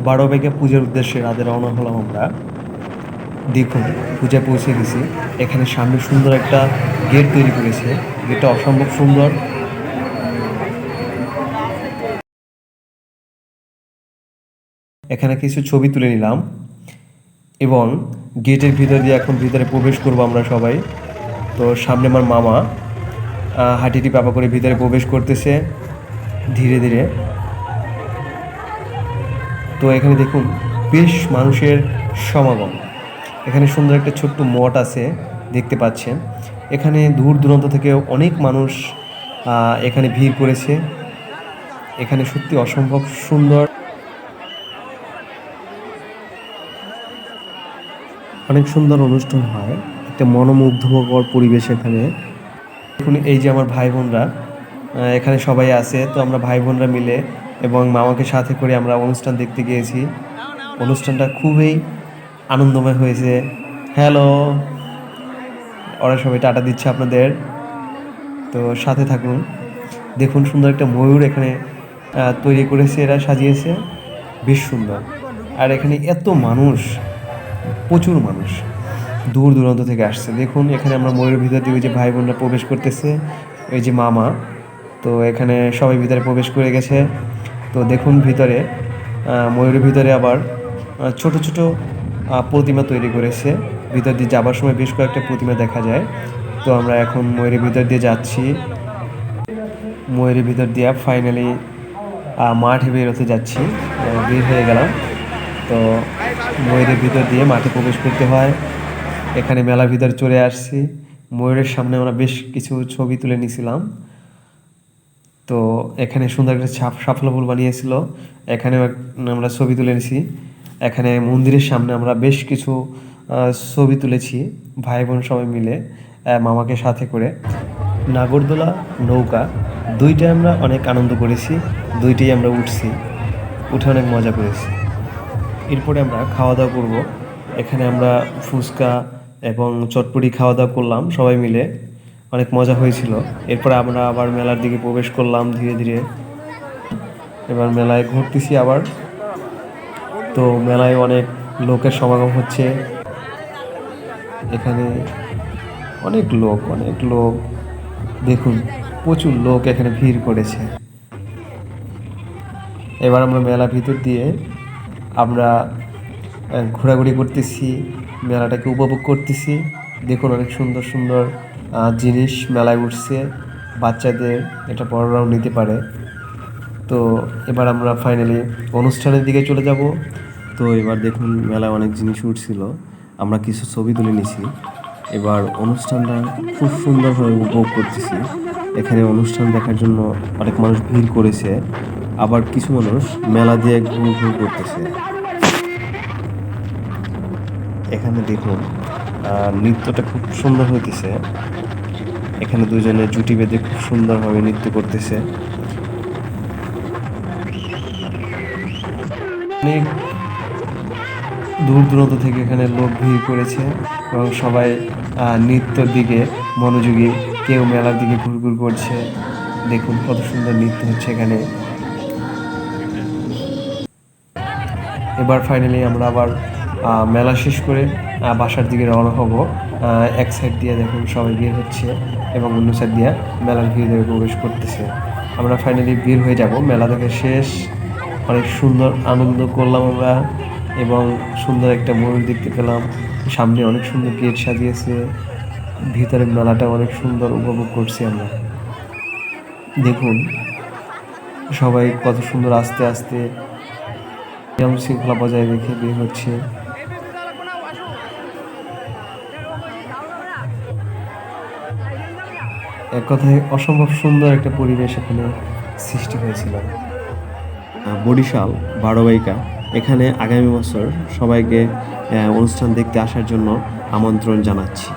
বারোবাইকে পূজার উদ্দেশ্যে রাতে রওনা হলাম আমরা। দেখুন পূজা পৌঁছে গেছি। এখানে সামনে সুন্দর একটা গেট তৈরি করেছে, গেটটা অসম্ভব সুন্দর। এখানে কিছু ছবি তুলে নিলাম এবং গেটের ভিতর দিয়ে এখন ভিতরে প্রবেশ করব আমরা সবাই। তো সামনে আমার মামা হাঁটিটি পাপা করে ভিতরে প্রবেশ করতেছে ধীরে ধীরে। তো এখানে দেখুন বেশ মানুষের সমাগম। এখানে সুন্দর একটা ছোট্ট মঠ আছে দেখতে পাচ্ছেন। এখানে দূর দূরান্ত থেকে অনেক মানুষ এখানে ভিড় করেছে। এখানে সত্যি অসম্ভব সুন্দর, অনেক সুন্দর অনুষ্ঠান হয়, একটা মনোমুগ্ধকর পরিবেশ এখানে। দেখুন এই যে আমার ভাই বোনরা এখানে সবাই আছে। তো আমরা ভাই বোনরা মিলে এবং মামাকে সাথে করে আমরা অনুষ্ঠান দেখতে গিয়েছি। অনুষ্ঠানটা খুবই আনন্দময় হয়েছে। হ্যালো, ওরা সবাই টাটা দিচ্ছে আপনাদের, তো সাথে থাকুন। দেখুন সুন্দর একটা ময়ূর এখানে তৈরি করেছে, এরা সাজিয়েছে, বেশ সুন্দর। আর এখানে এত মানুষ, প্রচুর মানুষ দূর দূরান্ত থেকে আসছে। দেখুন এখানে আমরা ময়ূরের ভিতর দিয়ে যে ভাই বোনরা প্রবেশ করতেছে, এই যে মামা, তো এখানে সবাই ভিতরে প্রবেশ করে গেছে। তো দেখুন ভিতরে ময়ূরের ভিতরে আবার ছোট ছোট প্রতিমা তৈরি করেছে। ভিতর দিয়ে যাবার সময় বেশ কয়েকটা প্রতিমা দেখা যায়। তো আমরা এখন ময়ূরের ভিতর দিয়ে যাচ্ছি। ময়ূরের ভিতর দিয়ে ফাইনালি মাঠে বেরোতে যাচ্ছি, বের হয়ে গেলাম। তো ময়ূরের ভিতর দিয়ে মাঠে প্রবেশ করতে হয়। এখানে মেলার ভিতর চলে আসছি। ময়ূরের সামনে আমরা বেশ কিছু ছবি তুলে নিয়েছিলাম। তো এখানে সুন্দর একটা সাফল্য ফুল বানিয়েছিল, এখানে আমরা ছবি তুলে নিয়েছি। এখানে মন্দিরের সামনে আমরা বেশ কিছু ছবি তুলেছি ভাই বোন সবাই মিলে, মামাকে সাথে করে। নাগরদোলা, নৌকা, দুইটাই আমরা অনেক আনন্দ করেছি, দুইটাই আমরা উঠছি, উঠে অনেক মজা করেছি। এরপরে আমরা খাওয়া দাওয়া করব। এখানে আমরা ফুচকা এবং চটপটি খাওয়া দাওয়া করলাম সবাই মিলে, অনেক মজা হয়েছিল। এরপরে আমরা আবার মেলার দিকে প্রবেশ করলাম ধীরে ধীরে। এবার মেলায় ঘুরতেছি আবার। তো মেলায় অনেক লোকের সমাগম হচ্ছে, এখানে অনেক লোক দেখুন, প্রচুর লোক এখানে ভিড় করেছে। এবার আমরা মেলার ভিতর দিয়ে আমরা ঘোরাঘুরি করতেছি, মেলাটাকে উপভোগ করতেছি। দেখুন অনেক সুন্দর সুন্দর জিনিস মেলায় উঠছে, বাচ্চাদের, এটা বড়রাও নিতে পারে। তো এবার আমরা ফাইনালি অনুষ্ঠানের দিকে চলে যাব। তো এবার দেখুন মেলায় অনেক জিনিস উঠছিল, আমরা কিছু ছবি তুলে নিয়েছি। এবার অনুষ্ঠানটা খুব সুন্দরভাবে উপভোগ করতেছি। এখানে অনুষ্ঠান দেখার জন্য অনেক মানুষ ভিড় করেছে, আবার কিছু মানুষ মেলা দিয়ে ঘুর করতেছে। এখানে দেখুন নৃত্যটা খুব সুন্দর হইতেছে। এখানে দুজনে জুটি বেঁধে খুব সুন্দরভাবে নৃত্য করতেছে। অনেক দূর দূরান্ত থেকে এখানে লোক ভিড় করেছে এবং সবাই নৃত্যর দিকে মনোযোগী, কেউ মেলার দিকে ঘুরঘুর করছে। দেখুন কত সুন্দর নৃত্য হচ্ছে এখানে। এবার ফাইনালি আমরা আবার মেলা শেষ করে বাসার দিকে রওনা হব। এক সাইড দিয়ে দেখুন সবাই বের হচ্ছে এবং অন্য সাইড দিয়ে মেলার ভিতরে প্রবেশ করতেছে। আমরা ফাইনালি বের হয়ে যাব। মেলা দেখে শেষ, অনেক সুন্দর আনন্দ করলাম আমরা এবং সুন্দর একটা ময়ূর দেখতে পেলাম। সামনে অনেক সুন্দর গেট সাজিয়েছে, ভিতরের মেলাটা অনেক সুন্দর উপভোগ করছি আমরা। দেখুন সবাই কত সুন্দর আস্তে আস্তে নিয়ম শৃঙ্খলা বজায় রেখে বের হচ্ছে। এক কথায় অসম্ভব সুন্দর একটা পরিবেশ এখানে সৃষ্টি হয়েছিল। বরিশাল বারোবাইকা, এখানে আগামী বছর সবাইকে অনুষ্ঠান দেখতে আসার জন্য আমন্ত্রণ জানাচ্ছি।